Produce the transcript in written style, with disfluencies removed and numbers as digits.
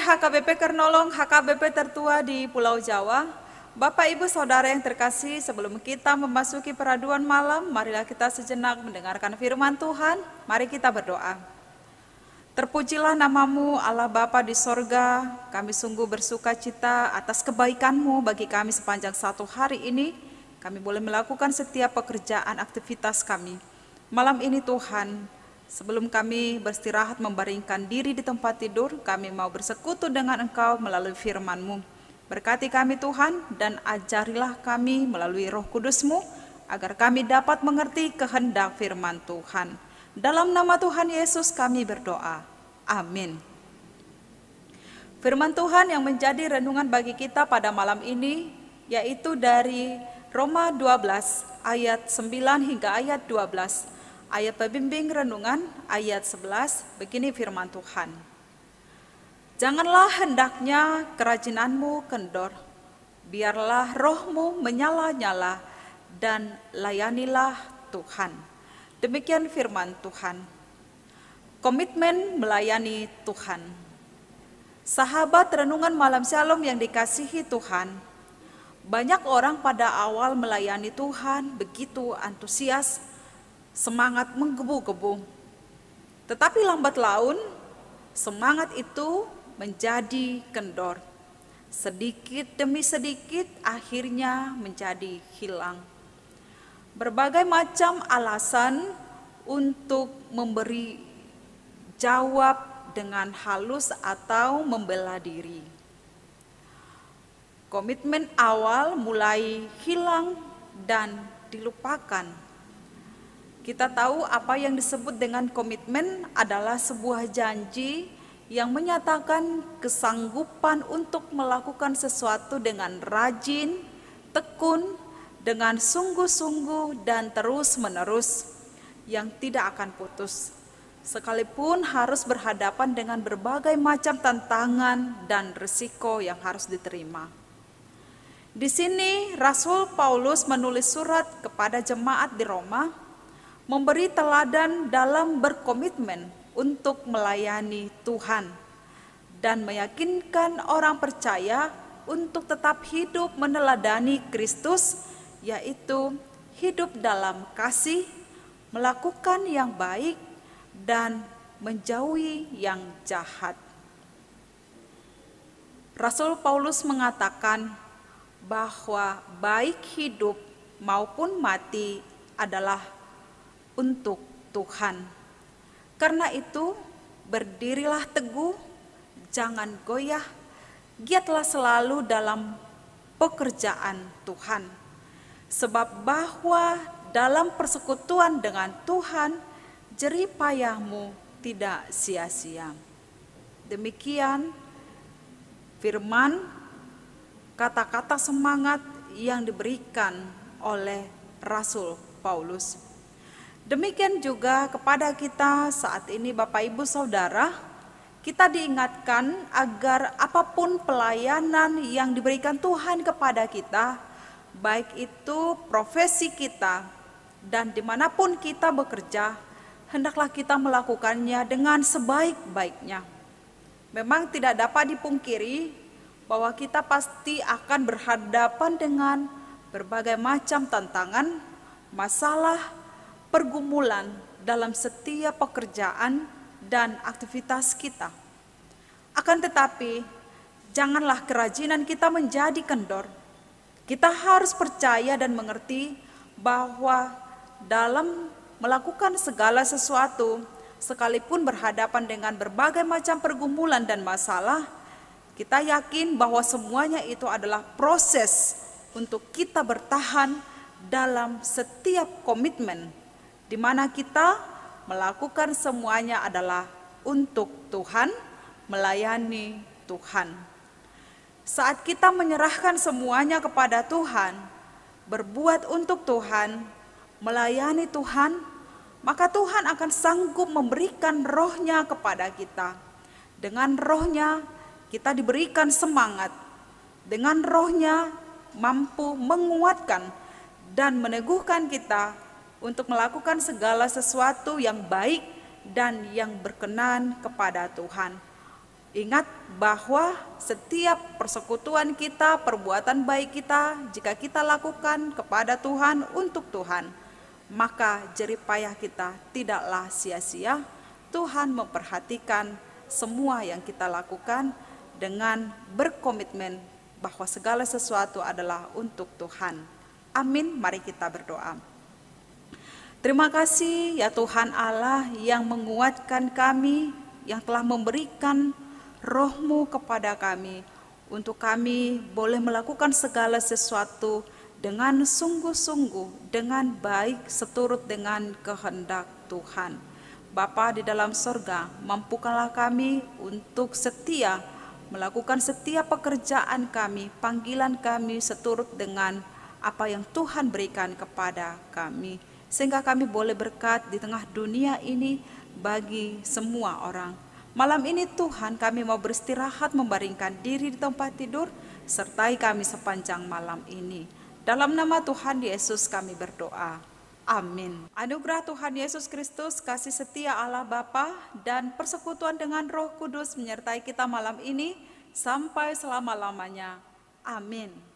HKBP Kernolong, HKBP tertua di Pulau Jawa, Bapak Ibu Saudara yang terkasih, sebelum kita memasuki peraduan malam, marilah kita sejenak mendengarkan firman Tuhan. Mari kita berdoa. Terpujilah namamu Allah Bapa di sorga, kami sungguh bersuka cita atas kebaikan-Mu bagi kami sepanjang satu hari ini. Kami boleh melakukan setiap pekerjaan aktivitas kami. Malam ini Tuhan, sebelum kami beristirahat membaringkan diri di tempat tidur, kami mau bersekutu dengan Engkau melalui firman-Mu. Berkati kami Tuhan, dan ajarilah kami melalui Roh Kudus-Mu, agar kami dapat mengerti kehendak firman Tuhan. Dalam nama Tuhan Yesus kami berdoa. Amin. Firman Tuhan yang menjadi renungan bagi kita pada malam ini, yaitu dari Roma 12 ayat 9 hingga ayat 12. Ayat pembimbing renungan ayat 11, begini firman Tuhan. Janganlah hendaknya kerajinanmu kendor, biarlah rohmu menyala-nyala dan layanilah Tuhan. Demikian firman Tuhan. Komitmen melayani Tuhan. Sahabat renungan malam Shalom yang dikasihi Tuhan, banyak orang pada awal melayani Tuhan begitu antusias, semangat menggebu-gebu. Tetapi lambat laun, semangat itu menjadi kendor. Sedikit demi sedikit akhirnya menjadi hilang. Berbagai macam alasan untuk memberi jawab dengan halus atau membela diri. Komitmen awal mulai hilang dan dilupakan. Kita tahu apa yang disebut dengan komitmen adalah sebuah janji yang menyatakan kesanggupan untuk melakukan sesuatu dengan rajin, tekun, dengan sungguh-sungguh dan terus-menerus yang tidak akan putus. Sekalipun harus berhadapan dengan berbagai macam tantangan dan risiko yang harus diterima. Di sini Rasul Paulus menulis surat kepada jemaat di Roma, memberi teladan dalam berkomitmen untuk melayani Tuhan dan meyakinkan orang percaya untuk tetap hidup meneladani Kristus, yaitu hidup dalam kasih, melakukan yang baik, dan menjauhi yang jahat. Rasul Paulus mengatakan bahwa baik hidup maupun mati adalah untuk Tuhan. Karena itu, berdirilah teguh, jangan goyah, giatlah selalu dalam pekerjaan Tuhan. Sebab bahwa dalam persekutuan dengan Tuhan, jerih payahmu tidak sia-sia. Demikian firman, kata-kata semangat yang diberikan oleh Rasul Paulus. Demikian juga kepada kita saat ini Bapak Ibu Saudara, kita diingatkan agar apapun pelayanan yang diberikan Tuhan kepada kita, baik itu profesi kita dan dimanapun kita bekerja, hendaklah kita melakukannya dengan sebaik-baiknya. Memang tidak dapat dipungkiri bahwa kita pasti akan berhadapan dengan berbagai macam tantangan, masalah, pergumulan dalam setiap pekerjaan dan aktivitas kita. Akan tetapi, janganlah kerajinan kita menjadi kendor. Kita harus percaya dan mengerti bahwa dalam melakukan segala sesuatu, sekalipun berhadapan dengan berbagai macam pergumulan dan masalah, kita yakin bahwa semuanya itu adalah proses untuk kita bertahan dalam setiap komitmen, di mana kita melakukan semuanya adalah untuk Tuhan, melayani Tuhan. Saat kita menyerahkan semuanya kepada Tuhan, berbuat untuk Tuhan, melayani Tuhan, maka Tuhan akan sanggup memberikan roh-Nya kepada kita. Dengan roh-Nya kita diberikan semangat. Dengan roh-Nya mampu menguatkan dan meneguhkan kita untuk melakukan segala sesuatu yang baik dan yang berkenan kepada Tuhan. Ingat bahwa setiap persekutuan kita, perbuatan baik kita, jika kita lakukan kepada Tuhan untuk Tuhan, maka jerih payah kita tidaklah sia-sia. Tuhan memperhatikan semua yang kita lakukan dengan berkomitmen bahwa segala sesuatu adalah untuk Tuhan. Amin, mari kita berdoa. Terima kasih ya Tuhan Allah yang menguatkan kami, yang telah memberikan Roh-Mu kepada kami, untuk kami boleh melakukan segala sesuatu dengan sungguh-sungguh, dengan baik, seturut dengan kehendak Tuhan. Bapa di dalam sorga, mampukanlah kami untuk setia melakukan setiap pekerjaan kami, panggilan kami seturut dengan apa yang Tuhan berikan kepada kami, sehingga kami boleh berkat di tengah dunia ini bagi semua orang. Malam ini Tuhan, kami mau beristirahat, membaringkan diri di tempat tidur, sertai kami sepanjang malam ini. Dalam nama Tuhan Yesus kami berdoa. Amin. Anugerah Tuhan Yesus Kristus, kasih setia Allah Bapa, dan persekutuan dengan Roh Kudus menyertai kita malam ini sampai selama-lamanya. Amin.